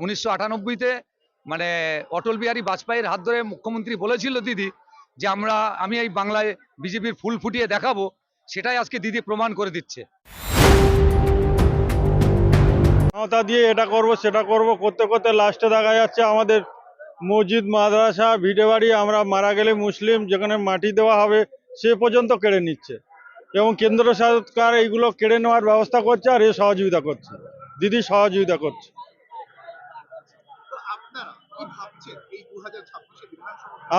1998-তে মানে অটল বিহারী বাজপেয়ীর হাত ধরে মুখ্যমন্ত্রী বলেছিল দিদি যে আমি এই বাংলায় বিজেপির ফুল ফুটিয়ে দেখাবো, সেটাই আজকে দিদি প্রমাণ করে দিচ্ছে। ক্ষমতা দিয়ে এটা করব সেটা করব করতে করতে লাস্টে দেখা যাচ্ছে আমাদের মসজিদ, মাদ্রাসা, ভিটে বাড়ি, আমরা মারা গেলে মুসলিম যেখানে মাটি দেওয়া হবে সে পর্যন্ত কেড়ে নিচ্ছে এবং কেন্দ্র সরকার এইগুলো কেড়ে নেওয়ার ব্যবস্থা করছে আর এ সহযোগিতা করছে, দিদি সহযোগিতা করছে।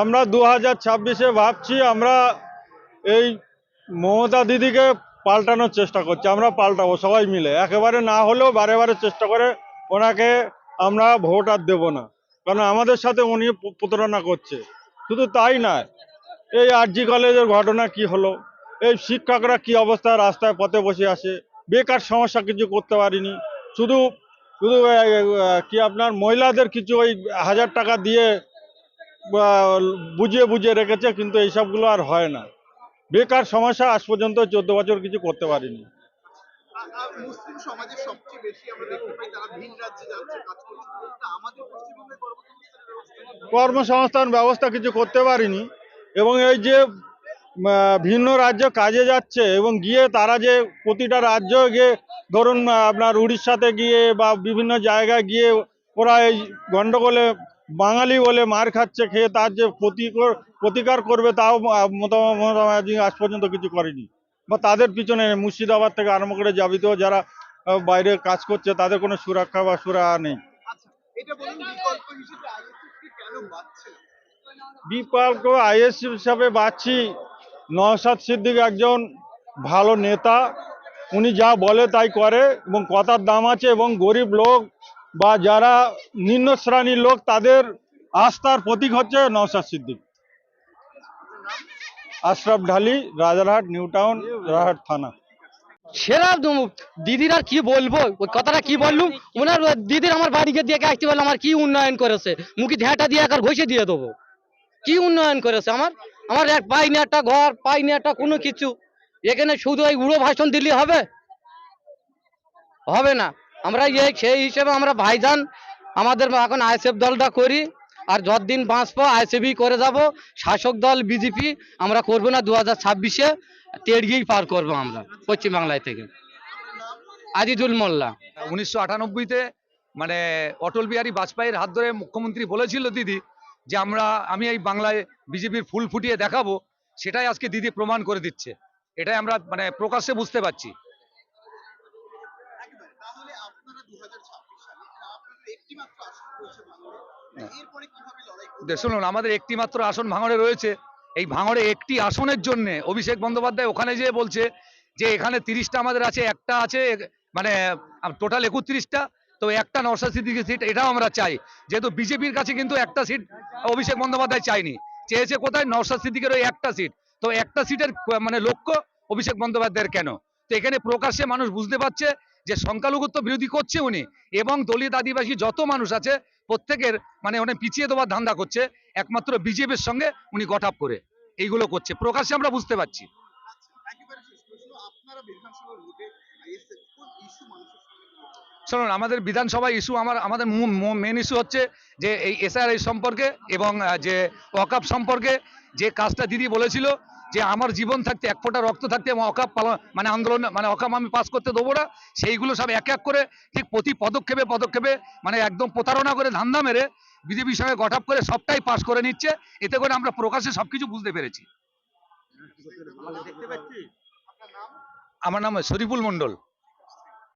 আমরা 2026-এ ভাবছি আমরা এই মমতা দিদিকে পাল্টানোর চেষ্টা করছি, আমরা পাল্টাবো সবাই মিলে, একেবারে না হলেও বারে বারে চেষ্টা করে ওনাকে আমরা ভোট আর দেবো না, কারণ আমাদের সাথে উনি প্রতারণা করছে। শুধু তাই নয়, এই আরজি কলেজের ঘটনা কি হলো, এই শিক্ষকরা কি অবস্থা, রাস্তায় পথে বসে আসে, বেকার সমস্যা কিছু করতে পারিনি, শুধু শুধু কি আপনার মহিলাদের কিছু ওই 1000 টাকা দিয়ে বুঝিয়ে বুঝিয়ে রেখেছে, কিন্তু এইসবগুলো আর হয় না। বেকার সমস্যা আজ পর্যন্ত 14 বছর কিছু করতে পারিনি। মুসলিম সমাজের সবচেয়ে বেশি আমরা দেখতে পাই তারা ভিন রাজ্যে যাচ্ছে কাজ করছে, আমাদের পশ্চিমবঙ্গে কর্মসংস্থান ব্যবস্থা কিছু করতে পারিনি এবং এই যে ভিন্ন রাজ্য কাজে যাচ্ছে এবং গিয়ে তারা যে প্রতিটা রাজ্য গিয়ে ধরুন আপনার উড়িষ্যাতে গিয়ে বা বিভিন্ন জায়গায় গিয়ে ওরা এই গণ্ডগোলে বাঙালি বলে মার খাচ্ছে, খেয়ে তার যে প্রতিকার করবে তাও মোটামুটি আজ পর্যন্ত কিছু করেনি বা তাদের পিছনে মুর্শিদাবাদ থেকে আরম্ভ করে যাবিত যারা বাইরে কাজ করছে তাদের কোনো সুরক্ষা বা সুরাহা নেই। বিকল্প আইএস হিসাবে বাঁচছি নওশাদ সিদ্দিক একজন ভালো নেতা, উনি যা বলে তাই করে এবং কথার দাম আছে এবং গরিব লোক বা যারা নিম্ন শ্রেণীর লোক তাদের আস্থার প্রতীক হচ্ছে নওশাদ সিদ্দিক। আশরাফ ঢালি, রাজারহাট, নিউ টাউন, রাজারহাট থানা। সেরা দিদির আর কি বলবো, ওই কথাটা কি বললুম, ওনার দিদির আমার বাড়িকে দিয়ে আসতে বললো আমার কি উন্নয়ন করেছে, মুখে ঝ্যাঁটা দিয়ে একবার ঘষে দিয়ে দেবো। কি উন্নয়ন করেছে আমার এক পাইনি একটা ঘর, পাইনি একটা কোনো কিছু। এখানে শুধু ওই উড়ো ভাষণ দিলে হবে না। আমরা সেই হিসেবে আমরা ভাইজান আমাদের এখন আইএসএফ দলটা করি, আর যতদিন বাঁচবো আইএসএফই করে যাব। শাসক দল বিজেপি আমরা করবো না, 2026-এ তেড়িয়েই পার করবো আমরা পশ্চিমবাংলায় থেকে। আজিজুল মোল্লা। 1998-তে মানে অটল বিহারী বাজপেয়ীর হাত ধরে মুখ্যমন্ত্রী বলেছিল দিদি যে আমি এই বাংলায় বিজেপির ফুল ফুটিয়ে দেখাবো, সেটাই আজকে দিদি প্রমাণ করে দিচ্ছে। এটাই আমরা মানে প্রকাশ্যে বুঝতে পারছি। শুনুন, আমাদের একটি মাত্র আসন ভাঙড়ে রয়েছে। এই ভাঙড়ে একটি আসনের জন্য অভিষেক বন্দ্যোপাধ্যায় ওখানে যেয়ে বলছে যে এখানে 30টা আমাদের আছে, একটা আছে মানে টোটাল 31টা, তো একটা নওশাদ সিদ্দিকীর সিট, এটাও আমরা চাই। যেহেতু বিজেপির কাছে কিন্তু একটা সিট অভিষেক বন্দ্যোপাধ্যায় চাইনি, চেয়েছে কোথায়, নওশাদ সিদ্দিকের ওই একটা সিট। তো একটা সিটের মানে লক্ষ্য অভিষেক বন্দ্যোপাধ্যায়ের কেন? তো এখানে প্রকাশ্যে মানুষ বুঝতে পারছে যে সংখ্যালঘুত্ব বিরোধী করছে উনি, এবং দলিত আদিবাসী যত মানুষ আছে প্রত্যেকের মানে উনি পিছিয়ে দেওয়ার ধান্দা করছে, একমাত্র বিজেপির সঙ্গে উনি গঠাপ করে এইগুলো করছে, প্রকাশ্যে আমরা বুঝতে পারছি। শুনুন, আমাদের বিধানসভা ইস্যু আমাদের মেন ইস্যু হচ্ছে যে এই এসআরআই সম্পর্কে এবং যে ওয়াকফ সম্পর্কে যে কাজটা দিদি বলেছিল যে আমার জীবন থাকতে, এক ফোঁটা রক্ত থাকতে ওয়াকফ মানে আন্দোলন মানে ওয়াকফ আমি পাস করতে দেবো না, সেইগুলো সব এক এক করে ঠিক প্রতি পদক্ষেপে মানে একদম প্রতারণা করে ধান্দা মেরে বিজেপির সঙ্গে গঠাপ করে সবটাই পাস করে নিচ্ছে। এতে করে আমরা প্রকাশ্যে সবকিছু বুঝতে পেরেছি। আমার নাম শরীফুল মন্ডল।